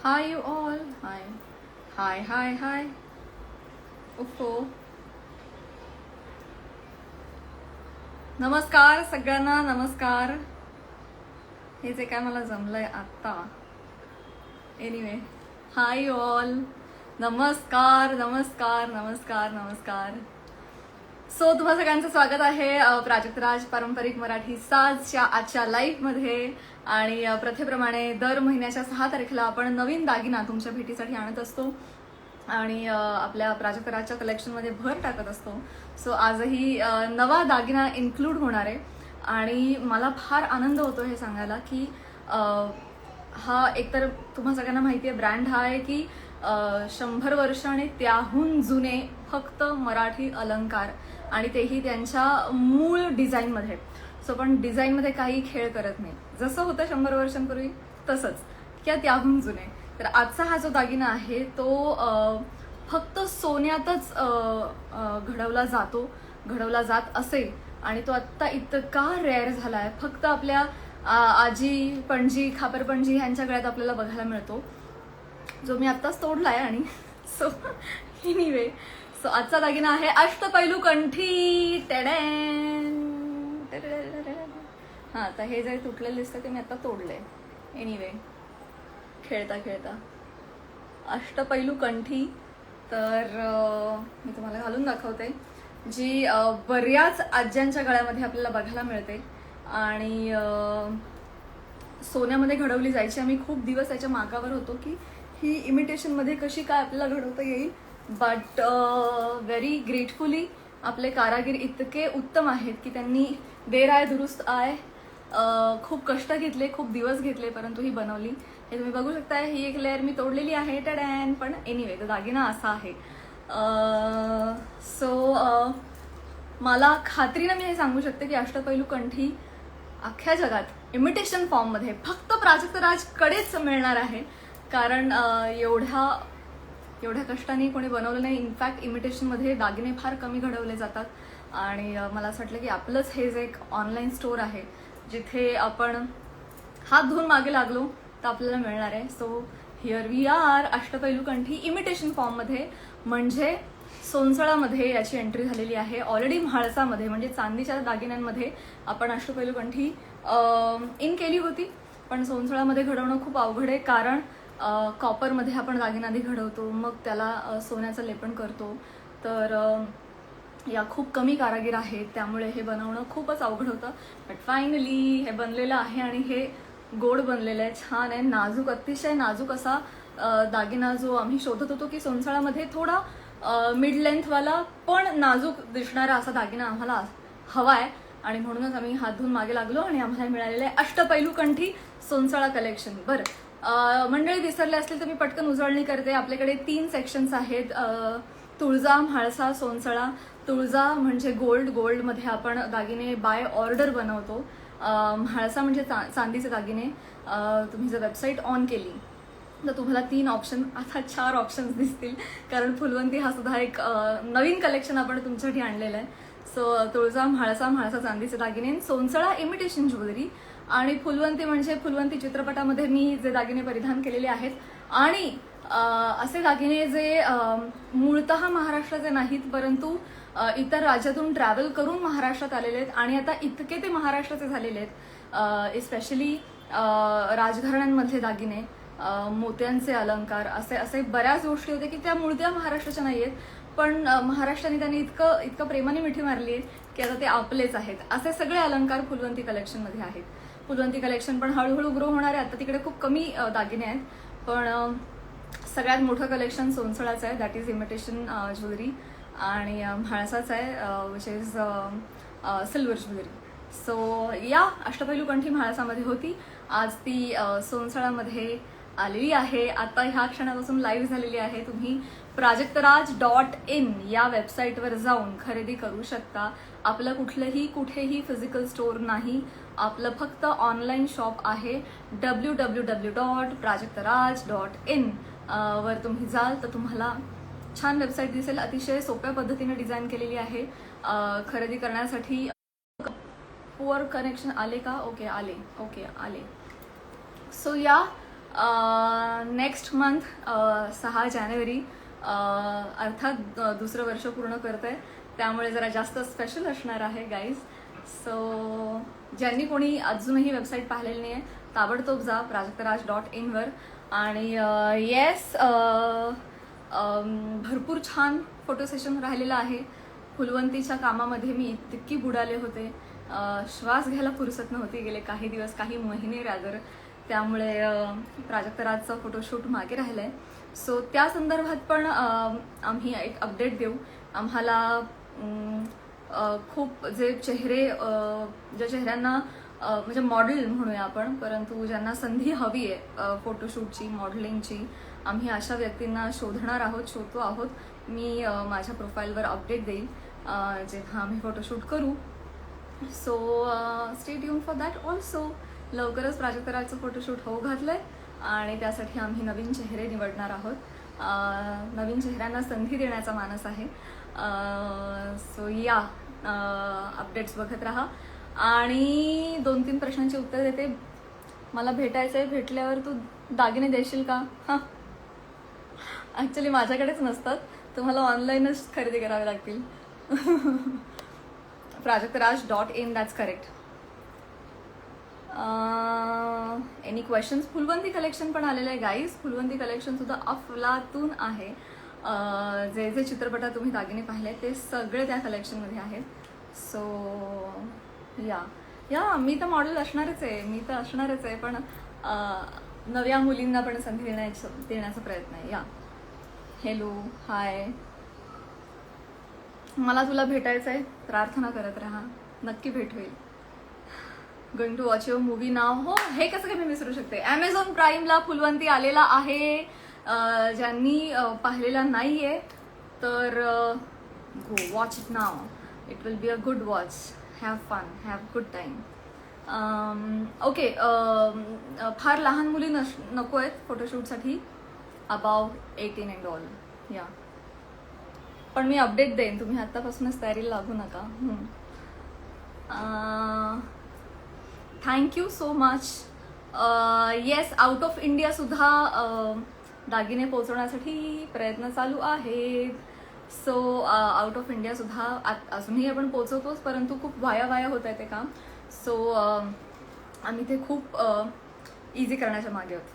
Hi you all. Hi. Hi, hi, hi. उफो. नमस्कार सगळ्यांना, नमस्कार. हे जे काय मला जमलंय आत्ता. एनिवे. Hi you all. नमस्कार, नमस्कार, नमस्कार, नमस्कार. सो तुम्हा सगळ्यांचं स्वागत आहे प्राजक्त राज पारंपरिक मराठी साजच्या आजच्या लाईव्हमध्ये. आणि प्रथेप्रमाणे दर महिन्याच्या 6 तारखेला आपण नवीन दागिना तुमच्या भेटीसाठी आणत असतो आणि आपल्या प्राजक्त राजच्या कलेक्शनमध्ये भर टाकत असतो. सो आजही नवा दागिना इन्क्लूड होणार आहे आणि मला फार आनंद होतो हे सांगायला की हा एकतर तुम्हा सगळ्यांना माहिती आहे ब्रँड हा आहे की 100 वर्ष आणि त्याहून जुने फक्त मराठी अलंकार आणि तेही त्यांच्या मूळ डिझाईनमध्ये. सो पण डिझाईनमध्ये काही खेळ करत नाही, जसं होतं 100 वर्षांपूर्वी तसंच किंवा त्याहून जुने. तर आजचा हा जो दागिना आहे तो फक्त सोन्यातच घडवला जात असेल आणि तो आत्ता इतका रेअर झाला आहे. फक्त आपल्या आजी पणजी खापरपणजी ह्यांच्या गळ्यात आपल्याला बघायला मिळतो, जो मी आत्ताच तोडलाय. आणि सो एनिवे, सो आजचा दागिना आहे अष्टपैलू कंठी. हा, तर हे जे तुटलेलं दिसतं ते मी आता तोडलंय. एनिवे, खेळता खेळता अष्टपैलू कंठी. तर मी तुम्हाला घालून दाखवते, जी बऱ्याच आज्यांच्या गळ्यामध्ये आपल्याला बघायला मिळते आणि सोन्यामध्ये घडवली जायची. आम्ही खूप दिवस त्याच्या मागावर होतो की ही इमिटेशनमध्ये कशी काय आपल्याला घडवता येईल. बट व्हेरी ग्रेटफुली आपले कारागीर इतके उत्तम आहेत की त्यांनी देर आय दुरुस्त आय खूप कष्ट घेतले, खूप दिवस घेतले, परंतु ही बनवली. हे तुम्ही बघू शकता. ही एक लेअर मी तोडलेली आहे टॅडॅन. पण एनिवे, तो दागिना असा आहे. सो मला खात्रीनं मी हे सांगू शकते की अष्टपैलू कंठी अख्ख्या जगात इमिटेशन फॉर्ममध्ये फक्त प्राजक्त राजकडेच मिळणार आहे. कारण एवढ्या कष्टाने कोणी बनवलं नाही. इनफॅक्ट इमिटेशनमध्ये दागिने फार कमी घडवले जातात आणि मला असं वाटलं की आपलंच हे जे एक ऑनलाईन स्टोअर आहे जिथे आपण हात धुवून मागे लागलो तर आपल्याला मिळणार आहे. So here we are. अष्टपैलू कंठी इमिटेशन फॉर्ममध्ये, म्हणजे सोनसळामध्ये याची एंट्री झालेली आहे. ऑलरेडी म्हाळसामध्ये म्हणजे चांदीच्या दागिन्यांमध्ये आपण अष्टपैलू कंठी इन केली होती, पण सोनसळामध्ये घडवणं खूप अवघड आहे. कारण कॉपरमध्ये आपण दागिना आधी घडवतो, मग त्याला सोन्याचं लेपन करतो. तर या खूप कमी कारागीर आहेत, त्यामुळे हे बनवणं खूपच अवघड होतं. बट फायनली हे बनलेलं आहे आणि हे गोड बनलेलं आहे, छान आहे, नाजूक, अतिशय नाजूक असा दागिना जो आम्ही शोधत होतो की सोनसळामध्ये थोडा मिड लेंथवाला पण नाजूक दिसणारा असा दागिना आम्हाला हवा आहे. आणि म्हणूनच आम्ही हात धुवून मागे लागलो आणि आम्हाला मिळालेलं आहे अष्टपैलू कंठी सोनसळा कलेक्शन. बरं मंडळी विसरले असतील तर मी पटकन उजळणी करते. आपल्याकडे 3 सेक्शन्स आहेत, तुळजा, म्हाळसा, सोनसळा. तुळजा म्हणजे गोल्डमध्ये आपण दागिने बाय ऑर्डर बनवतो. म्हाळसा म्हणजे चांदीचे दागिने. तुम्ही जर वेबसाईट ऑन केली तर तुम्हाला 3 ऑप्शन, आता 4 ऑप्शन्स दिसतील, कारण फुलवंती हा सुद्धा एक नवीन कलेक्शन आपण तुमच्यासाठी आणलेलं आहे. सो तुळजा, म्हाळसा चांदीचे दागिने, सोनसळा इमिटेशन ज्वेलरी आणि फुलवंती म्हणजे फुलवंती चित्रपटामध्ये मी जे दागिने परिधान केलेले आहेत. आणि असे दागिने जे मूळतः महाराष्ट्राचे नाहीत, परंतु इतर राज्यातून ट्रॅव्हल करून महाराष्ट्रात आलेले आहेत आणि आता इतके ते महाराष्ट्राचे झालेले आहेत. स्पेशली राजघराण्यांमधले दागिने, मोत्यांचे अलंकार, असे बऱ्याच गोष्टी होत्या की त्या मूळत्या महाराष्ट्राच्या नाही आहेत, पण महाराष्ट्राने त्यांनी इतकं प्रेमाने मिठी मारली आहे की आता ते आपलेच आहेत. असे सगळे अलंकार फुलवंती कलेक्शनमध्ये आहेत. फुलवंती कलेक्शन पण हळूहळू ग्रो होणार आहे. आता तिकडे खूप कमी दागिने आहेत, पण सगळ्यात मोठं कलेक्शन सोनसळाचं आहे, दॅट इज इमिटेशन ज्वेलरी, आणि म्हाळसाचं आहे which is silver jewellery. So या अष्टपैलू कंठी म्हाळसामध्ये होती, आज ती सोनसळामध्ये आलेली आहे. आता ह्या क्षणापासून लाईव्ह झालेली आहे. तुम्ही प्राजक्तराज.in या वेबसाईटवर जाऊन खरेदी करू शकता. आपलं कुठेही फिजिकल स्टोअर नाही, आपलं फक्त ऑनलाईन शॉप आहे. www.prajaktaraj.in वर तुम्ही जाल तर तुम्हाला छान वेबसाईट दिसेल. अतिशय सोप्या पद्धतीने डिझाईन केलेली आहे. खरेदी करण्यासाठी पुअर कनेक्शन आले का? ओके आले. सो या नेक्स्ट मंथ 6 जानेवारी अर्थात दुसरं वर्ष पूर्ण करत आहे, त्यामुळे जरा जास्त स्पेशल असणार आहे गाईज. सो ज्यांनी कोणी अजूनही वेबसाईट पाहिलेली नाही आहे ताबडतोब जा प्राजक्तराज.in वर. आणि येस, भरपूर छान फोटो सेशन राहिलेलं आहे. फुलवंतीच्या कामामध्ये मी इतकी बुडाले होते, श्वास घ्यायला फुरसत नव्हती गेले काही दिवस, काही महिने रॅदर. त्यामुळे प्राजक्तराजचा फोटोशूट मागे राहिलाय. सो त्या संदर्भात पण आम्ही एक अपडेट देऊ. आम्हाला खूप जे चेहरे, ज्या चेहऱ्यांना म्हणजे मॉडेल म्हणूया आपण, परंतु ज्यांना संधी हवी आहे फोटोशूटची, मॉडेलिंगची, आम्ही अशा व्यक्तींना शोधतो आहोत. मी माझ्या प्रोफाईलवर अपडेट देईल जेव्हा आम्ही फोटोशूट करू. So stay tune for that also. लवकरच प्राजक्तराजचं फोटोशूट होऊ घातलंय आणि त्यासाठी आम्ही नवीन चेहरे निवडणार आहोत. नवीन चेहऱ्यांना संधी देण्याचा मानस आहे. सो या, अपडेट्स बघत राहा. आणि 2-3 प्रश्नांची उत्तर देते. मला भेटायचं आहे, भेटल्यावर तू दागिने देशील का? हां, ॲक्च्युली माझ्याकडेच नसतात, तुम्हाला ऑनलाईनच खरेदी करावे लागतील. प्राजक्तराज.in, that's correct. Any questions? Phulwanti collection पण आलेलं आहे गाईज. फुलवंती कलेक्शन सुद्धा अफलातून आहे. जे जे चित्रपटात तुम्ही दागिने पाहिले ते सगळे त्या कलेक्शनमध्ये आहेत. सो या मी तर मॉडेल असणारच आहे, पण नव्या मुलींना पण संधी देण्याचा प्रयत्न आहे. या, हॅलो, हाय. मला तुला भेटायचं आहे, प्रार्थना करत राहा, नक्की भेट होईल. Going to watch your movie नाव. हो, हे कसं काय मी विसरू शकते. ॲमेझॉन प्राईमला फुलवंती आलेला आहे. ज्यांनी पाहिलेला नाहीये तर go watch it now. It will be a good watch. Have fun, have good time. Okay, फार लहान मुली नको आहेत फोटोशूटसाठी, अबाव 18 अँड ऑल. या, पण मी अपडेट देईन, तुम्ही आत्तापासूनच तयारीला लागू नका. Thank you so much. Yes, out of India सुद्धा दागिने पोहोचवण्यासाठी प्रयत्न चालू आहेत. सो आउट ऑफ इंडिया सुद्धा अजूनही आपण पोहोचवतोच, परंतु खूप वाया होत आहे ते काम. सो आम्ही ते खूप इझी करण्याच्या मागे आहोत.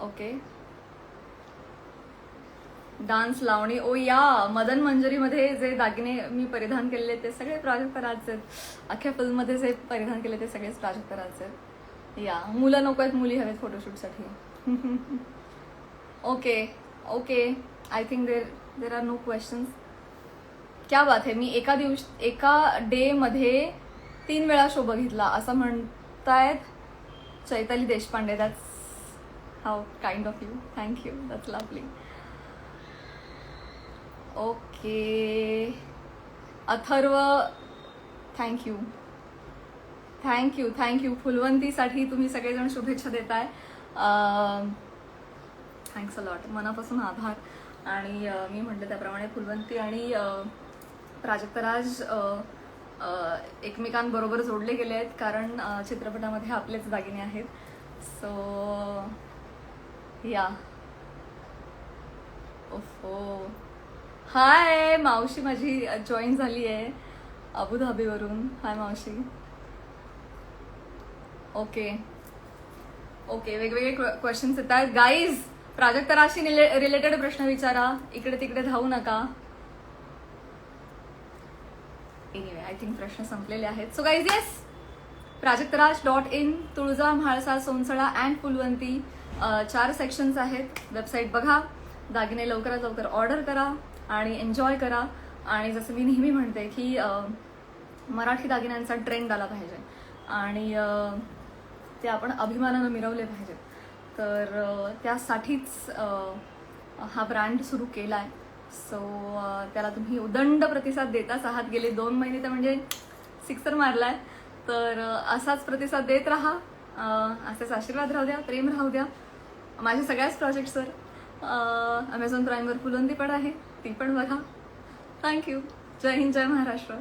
ओके, डान्स, लावणी. ओ या, मदन मंजरीमध्ये जे दागिने मी परिधान केलेले ते सगळे प्राजक्तराजचे आहेत. अख्ख्या फिल्ममध्ये जे परिधान केले ते सगळेच प्राजक्तराजचे आहेत. या, मुलं नको आहेत, मुली हवेत फोटोशूटसाठी. Okay, I think there are no questions. क्या बात आहे. मी एका डे मध्ये 3 वेळा शो बघितला असं म्हणतायत Chaitali Deshpande. That's how kind of you. Thank you, that's lovely. Okay, Atharva, thank you. फुलवंतीसाठी तुम्ही सगळेजण शुभेच्छा देताय. थँक्स अ लॉट, मनापासून आभार. आणि मी म्हटलं त्याप्रमाणे फुलवंती आणि प्राजक्तराज एकमेकांबरोबर जोडले गेले आहेत, कारण चित्रपटामध्ये आपलेच दागिने आहेत. सो या. ओफो, हाय, मावशी माझी जॉईन झाली आहे अबुधाबीवरून. हाय मावशी. ओके, वेगवेगळे क्वेश्चन्स येत आहेत गाईज. प्राजक्तराजशी रिलेटेड प्रश्न विचारा, इकडे तिकडे धावू नका. एनिवे, आय थिंक प्रश्न संपलेले आहेत. सो गाईज, येस, प्राजक्तराज.in, तुळजा, म्हाळसा, सोनसळा अँड फुलवंती 4 सेक्शन्स आहेत. वेबसाईट बघा, दागिने लवकरात लवकर ऑर्डर करा आणि एन्जॉय करा. आणि जसं मी नेहमी म्हणते की मराठी दागिन्यांचा ट्रेंड आला पाहिजे आणि ते आपण अभिमानानं मिरवले पाहिजेत. तर त्यासाठीच हा ब्रँड सुरू केला आहे. सो त्याला तुम्ही उदंड प्रतिसाद देताच आहात. गेले 2 महिने तर म्हणजे सिक्सर मारलाय. तर असाच प्रतिसाद देत राहा, असेच आशीर्वाद राहू द्या, प्रेम राहू द्या. माझे सगळ्याच प्रोजेक्ट्सवर अमेझॉन प्राईमवर फुलवंती पण आहे, ती पण बघा. थँक्यू. जय हिंद, जय महाराष्ट्र.